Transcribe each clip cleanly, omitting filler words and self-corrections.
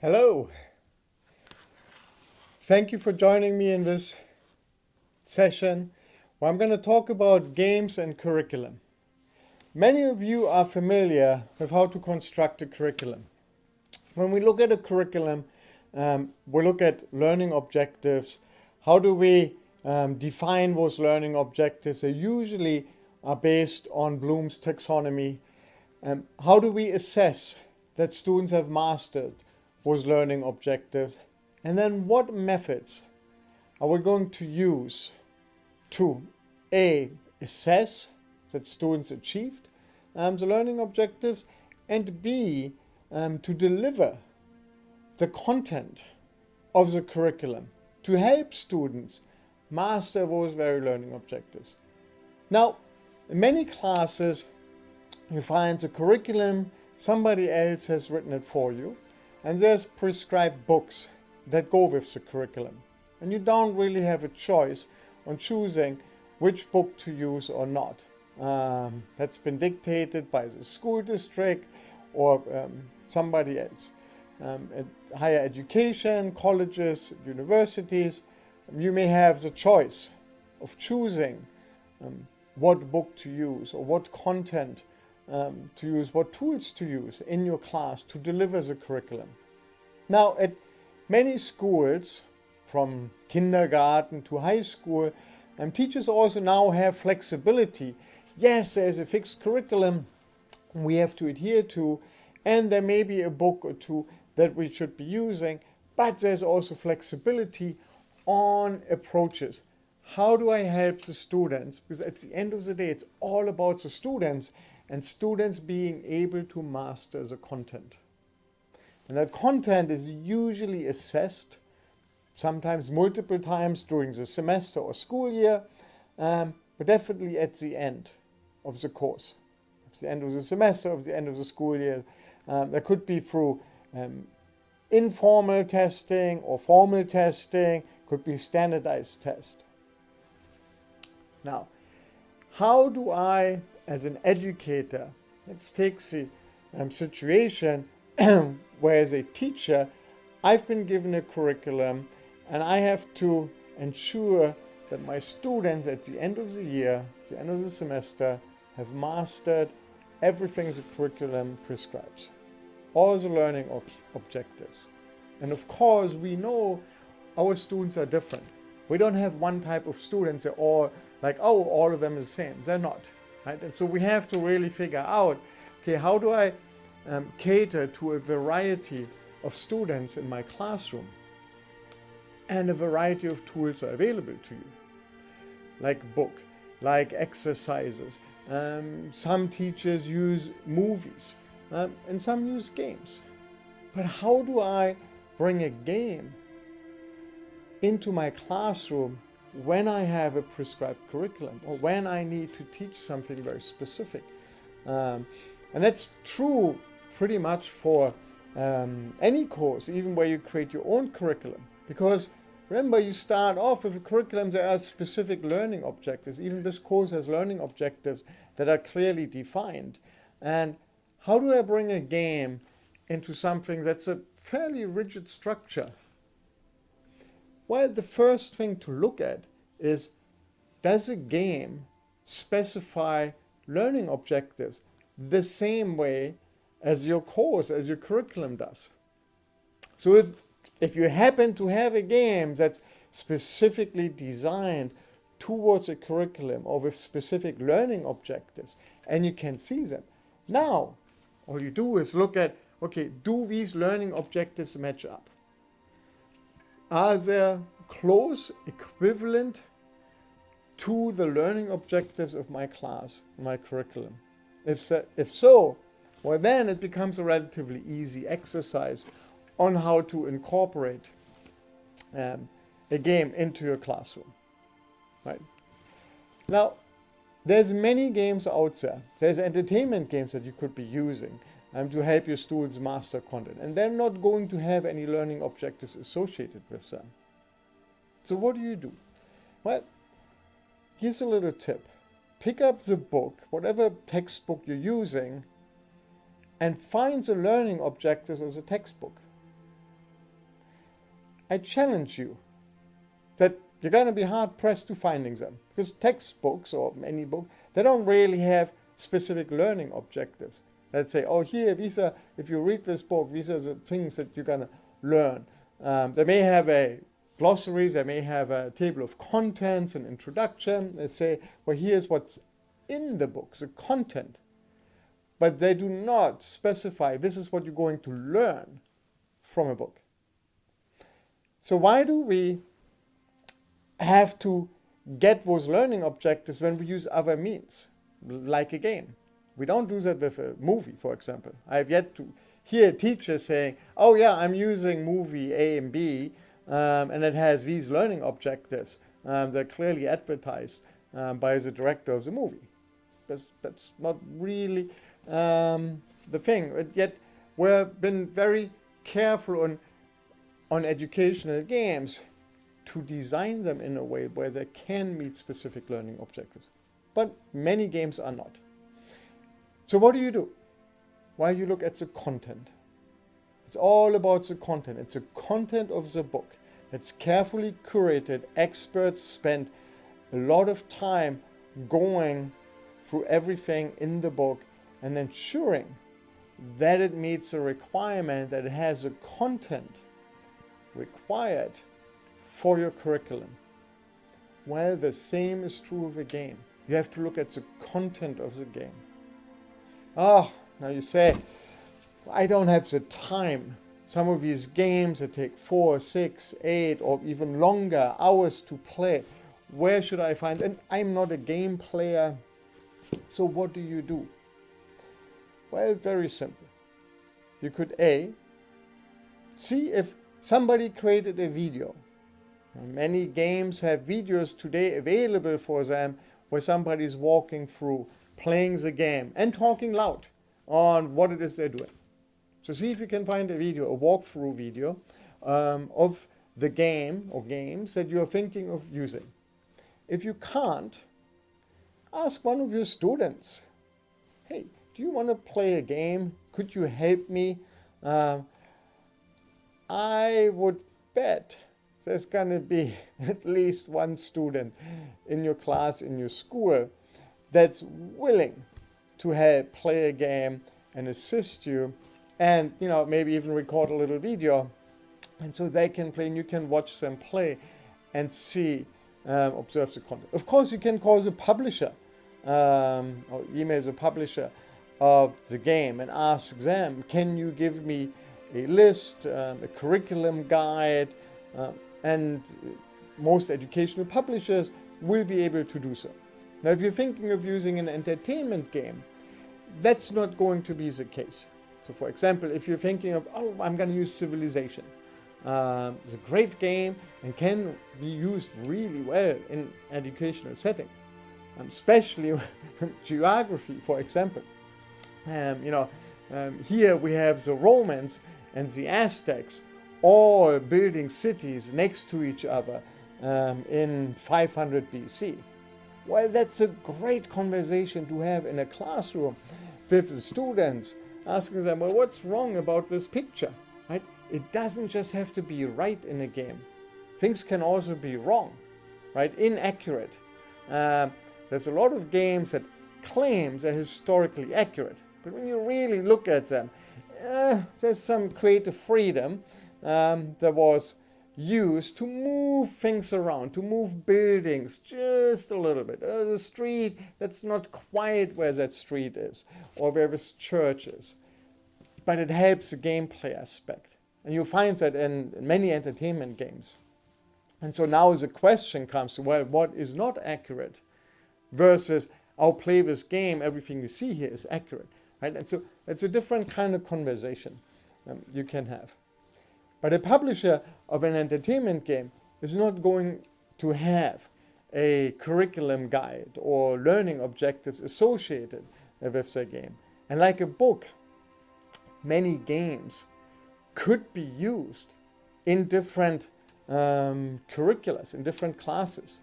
Hello. Thank you for joining me in this session where I'm going to talk about games and curriculum. Many of you are familiar with how to construct a curriculum. When we look at a curriculum, we look at learning objectives. How do we define those learning objectives? They usually are based on Bloom's taxonomy. How do we assess that students have mastered those learning objectives? And then what methods are we going to use to A, assess that students achieved the learning objectives, and B, to deliver the content of the curriculum to help students master those very learning objectives. Now, in many classes, you find the curriculum, somebody else has written it for you, and there's prescribed books that go with the curriculum. And you don't really have a choice on choosing which book to use or not. That's been dictated by the school district or somebody else. At higher education, colleges, universities, you may have the choice of choosing what book to use or what content to use, what tools to use in your class to deliver the curriculum. Now, at many schools, from kindergarten to high school, teachers also now have flexibility. Yes, there's a fixed curriculum we have to adhere to, and there may be a book or two that we should be using, but there's also flexibility on approaches. How do I help the students? Because at the end of the day, it's all about the students and students being able to master the content. And that content is usually assessed, sometimes multiple times during the semester or school year, but definitely at the end of the course, at the end of the semester, at the end of the school year. That could be through informal testing or formal testing, could be standardized test. Now, how do I, as an educator, let's take the situation where as a teacher, I've been given a curriculum and I have to ensure that my students at the end of the year, at the end of the semester, have mastered everything the curriculum prescribes, all the learning objectives. And of course, we know our students are different. We don't have one type of students, they're all like, oh, all of them are the same. They're not, right? And so we have to really figure out, okay, how do I cater to a variety of students in my classroom? And a variety of tools are available to you, like book, like exercises. Some teachers use movies, and some use games. But how do I bring a game into my classroom when I have a prescribed curriculum or when I need to teach something very specific? And that's true pretty much for any course, even where you create your own curriculum. Because remember, you start off with a curriculum, there are specific learning objectives. Even this course has learning objectives that are clearly defined. And how do I bring a game into something that's a fairly rigid structure? Well, the first thing to look at is, does a game specify learning objectives the same way as your course, as your curriculum does? So if you happen to have a game that's specifically designed towards a curriculum or with specific learning objectives, and you can see them, now all you do is look at, okay, do these learning objectives match up? Are they close, equivalent to the learning objectives of my class, my curriculum? If so, well, then it becomes a relatively easy exercise on how to incorporate a game into your classroom. Right? Now, there's many games out there. There's entertainment games that you could be using to help your students master content. And they're not going to have any learning objectives associated with them. So what do? Well, here's a little tip. Pick up the book, whatever textbook you're using, and find the learning objectives of the textbook. I challenge you that you're going to be hard pressed to finding them, because textbooks or any book, they don't really have specific learning objectives. Let's say, oh, here, these are, if you read this book, these are the things that you're going to learn. They may have a glossaries, they may have a table of contents, an introduction. They say, well, here's what's in the book, the content. But they do not specify this is what you're going to learn from a book. So why do we have to get those learning objectives when we use other means, like a game? We don't do that with a movie, for example. I have yet to hear teachers saying, oh yeah, I'm using movie A and B, and it has these learning objectives. They're clearly advertised by the director of the movie. That's not really the thing. But yet we've been very careful on educational games to design them in a way where they can meet specific learning objectives. But many games are not. So what do? Well, you look at the content. It's all about the content. It's the content of the book. It's carefully curated. Experts spend a lot of time going through everything in the book and ensuring that it meets the requirement, that it has the content required for your curriculum. Well, the same is true of a game. You have to look at the content of the game. Oh, now you say, I don't have the time. Some of these games that take 4, 6, 8, or even longer hours to play. Where should I find? And I'm not a game player. So what do? Well, very simple. You could see if somebody created a video. Many games have videos today available for them where somebody's walking through, playing the game, and talking loud on what it is they're doing. So see if you can find a video, a walkthrough video of the game or games that you're thinking of using. If you can't, ask one of your students, hey, do you want to play a game? Could you help me? I would bet there's going to be at least one student in your class, in your school, that's willing to help play a game and assist you, and maybe even record a little video, and so they can play and you can watch them play and see, observe the content. Of course, you can call the publisher or email the publisher of the game and ask them, can you give me a list, a curriculum guide, and most educational publishers will be able to do so. Now, if you're thinking of using an entertainment game, that's not going to be the case. So, for example, if you're thinking of, I'm going to use Civilization, it's a great game and can be used really well in educational setting, especially geography, for example. Here we have the Romans and the Aztecs all building cities next to each other in 500 BC. Well, that's a great conversation to have in a classroom with the students, asking them, well, what's wrong about this picture? Right? It doesn't just have to be right in a game. Things can also be wrong, right? Inaccurate. There's a lot of games that claim they're historically accurate, but when you really look at them, there's some creative freedom that was used to move things around, to move buildings just a little bit. The street, that's not quite where that street is, or where this church is. But it helps the gameplay aspect. And you find that in many entertainment games. And so now the question comes to, well, what is not accurate versus I'll play this game, everything you see here is accurate. Right? And so it's a different kind of conversation you can have. But a publisher of an entertainment game is not going to have a curriculum guide or learning objectives associated with their game. And like a book, many games could be used in different curricula, in different classes.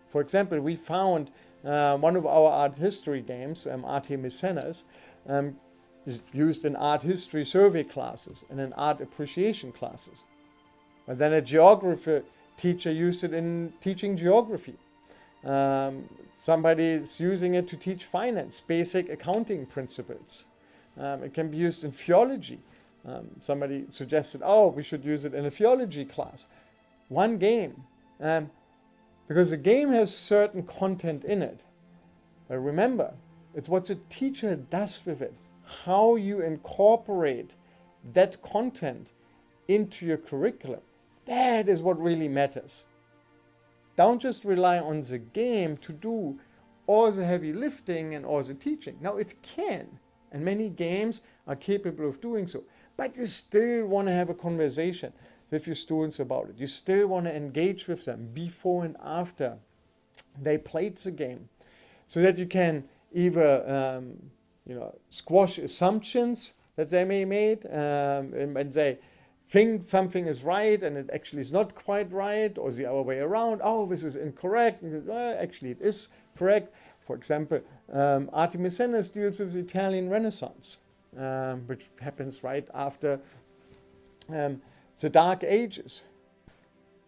For example, we found one of our art history games, Arte Mecenas, is used in art history survey classes and in art appreciation classes. But then a geography teacher used it in teaching geography. Somebody is using it to teach finance, basic accounting principles. It can be used in theology. Somebody suggested, oh, we should use it in a theology class. One game. Because the game has certain content in it. But remember, it's what the teacher does with it. How you incorporate that content into your curriculum. That is what really matters. Don't just rely on the game to do all the heavy lifting and all the teaching. Now it can, and many games are capable of doing so. But you still want to have a conversation with your students about it. You still want to engage with them before and after they played the game, so that you can either squash assumptions that they may made and they think something is right and it actually is not quite right, or the other way around. Oh, this is incorrect. Actually, it is correct. For example, Artemis Sennes deals with the Italian Renaissance, which happens right after the Dark Ages.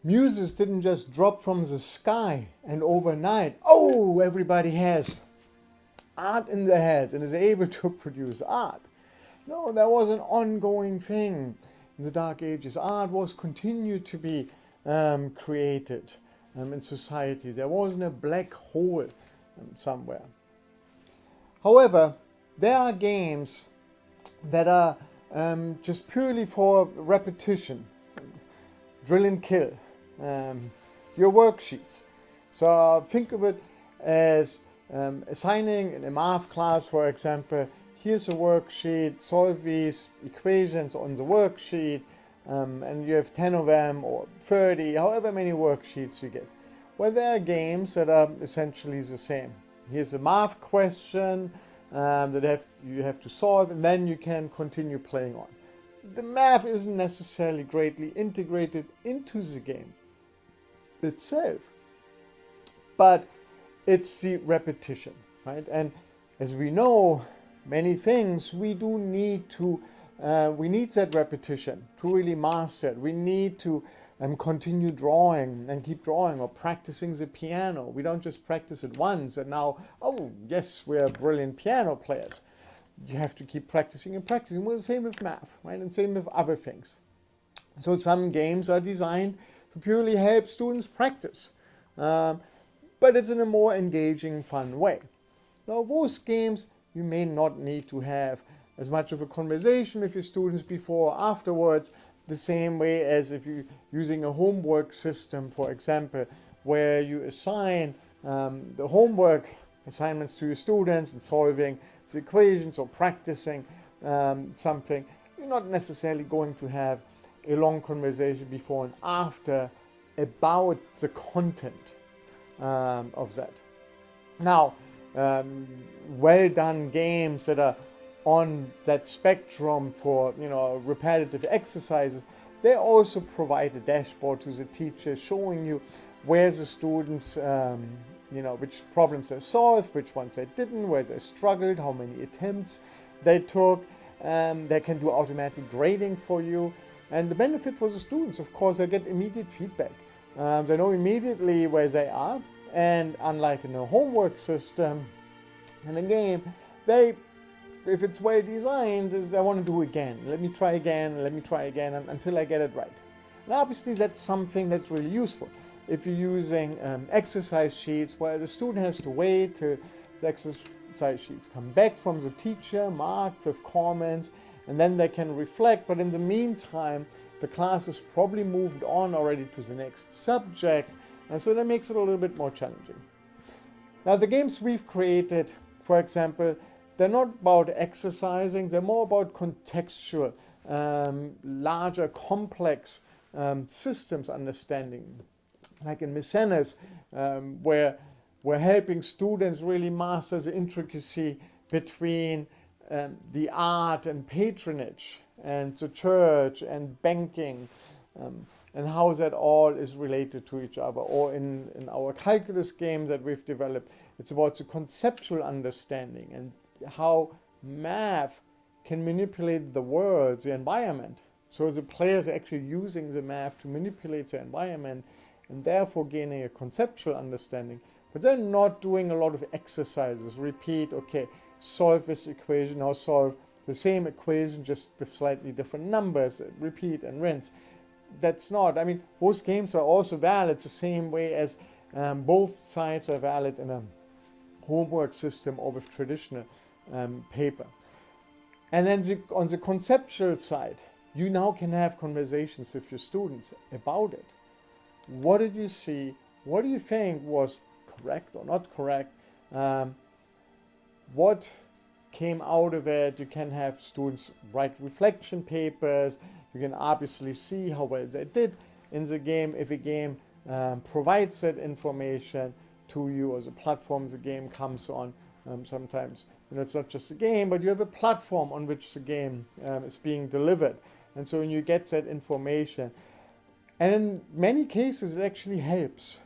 Muses didn't just drop from the sky and overnight, oh, everybody has art in their head and is able to produce art. No, that was an ongoing thing. In the Dark Ages, art was continued to be created in society. There wasn't a black hole somewhere. However, there are games that are just purely for repetition. Drill and kill. Your worksheets. So think of it as assigning in a math class, for example, here's a worksheet, solve these equations on the worksheet, and you have 10 of them or 30, however many worksheets you give. Well, there are games that are essentially the same. Here's a math question that you have to solve, and then you can continue playing on. The math isn't necessarily greatly integrated into the game itself, but it's the repetition, right? And as we know, many things we do need to, we need that repetition to really master it. We need to continue drawing and keep drawing, or practicing the piano. We don't just practice it once and now, oh yes, we're brilliant piano players. You have to keep practicing and practicing. Well, the same with math, right? And same with other things. So some games are designed to purely help students practice, but it's in a more engaging, fun way. Now, those games you may not need to have as much of a conversation with your students before or afterwards, the same way as if you're using a homework system, for example, where you assign the homework assignments to your students and solving the equations or practicing something. You're not necessarily going to have a long conversation before and after about the content of that. Now, well done games that are on that spectrum for repetitive exercises, they also provide a dashboard to the teacher showing you where the students which problems they solved, which ones they didn't, where they struggled, how many attempts they took. They can do automatic grading for you, and the benefit for the students, of course, they get immediate feedback. They know immediately where they are, and unlike in a homework system and a game, if it's well designed, they want to do again. Let me try again until I get it right. And obviously that's something that's really useful. If you're using exercise sheets where the student has to wait till the exercise sheets come back from the teacher, marked with comments, and then they can reflect. But in the meantime, the class has probably moved on already to the next subject, and so that makes it a little bit more challenging. Now, the games we've created, for example, they're not about exercising, they're more about contextual, larger, complex systems understanding. Like in Mecenas, where we're helping students really master the intricacy between the art and patronage, and the church and banking, and how that all is related to each other. Or in our calculus game that we've developed, it's about the conceptual understanding and how math can manipulate the world, the environment, So the players are actually using the math to manipulate the environment and therefore gaining a conceptual understanding. But they're not doing a lot of exercises. Repeat, okay, solve this equation, now solve the same equation just with slightly different numbers, repeat and rinse. That's not, I mean, those games are also valid the same way as both sides are valid in a homework system or with traditional paper. And then on the conceptual side, you now can have conversations with your students about it. What did you see? What do you think was correct or not correct? What came out of it? You can have students write reflection papers. You can obviously see how well they did in the game. If a game provides that information to you, or the platform the game comes on, sometimes it's not just a game, but you have a platform on which the game is being delivered. And so when you get that information, and in many cases it actually helps.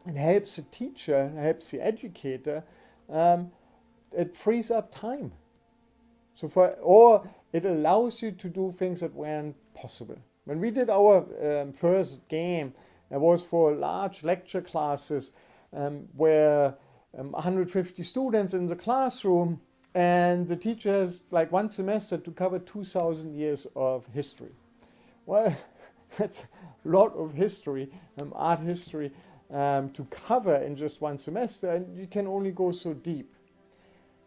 It helps the teacher, it helps the educator. It frees up time. Or it allows you to do things that weren't possible. When we did our first game, it was for large lecture classes where 150 students in the classroom, and the teacher has like one semester to cover 2,000 years of history. Well, that's a lot of history, art history, to cover in just one semester, and you can only go so deep.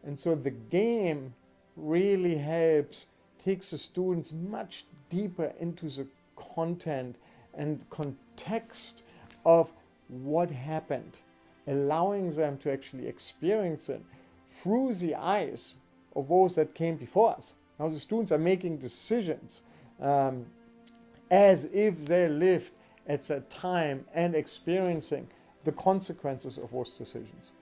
And so the game really helps, takes the students much deeper into the content and context of what happened, allowing them to actually experience it through the eyes of those that came before us. Now the students are making decisions as if they lived at that time and experiencing the consequences of those decisions.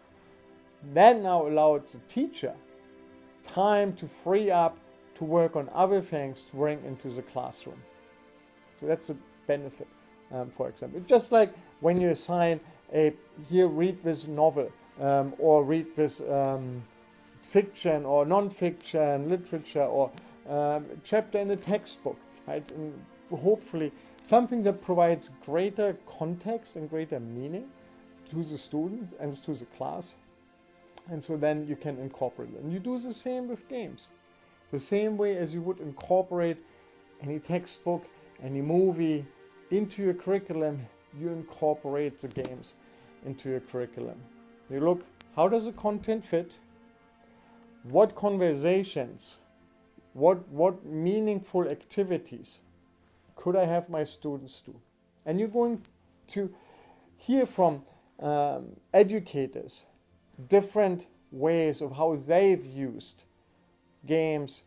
That now allows the teacher time to free up to work on other things to bring into the classroom. So that's a benefit, for example. Just like when you assign read this novel, or read this fiction or non-fiction literature, or chapter in a textbook, right? And hopefully something that provides greater context and greater meaning to the students and to the class. And so then you can incorporate it. And you do the same with games. The same way as you would incorporate any textbook, any movie into your curriculum, you incorporate the games into your curriculum. You look, how does the content fit? What conversations, what meaningful activities could I have my students do? And you're going to hear from educators different ways of how they've used games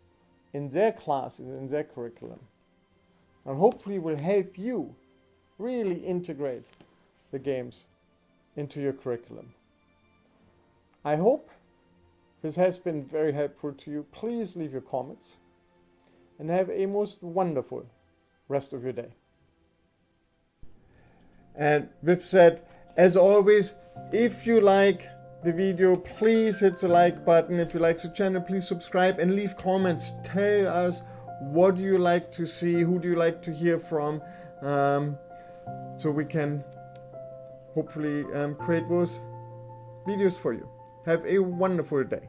in their classes, in their curriculum. And hopefully will help you really integrate the games into your curriculum. I hope this has been very helpful to you. Please leave your comments and have a most wonderful rest of your day. And with that, as always, if you like the video, please hit the like button. If you like the channel, please subscribe and leave comments. Tell us, what do you like to see? Who do you like to hear from? So we can hopefully create those videos for you. Have a wonderful day.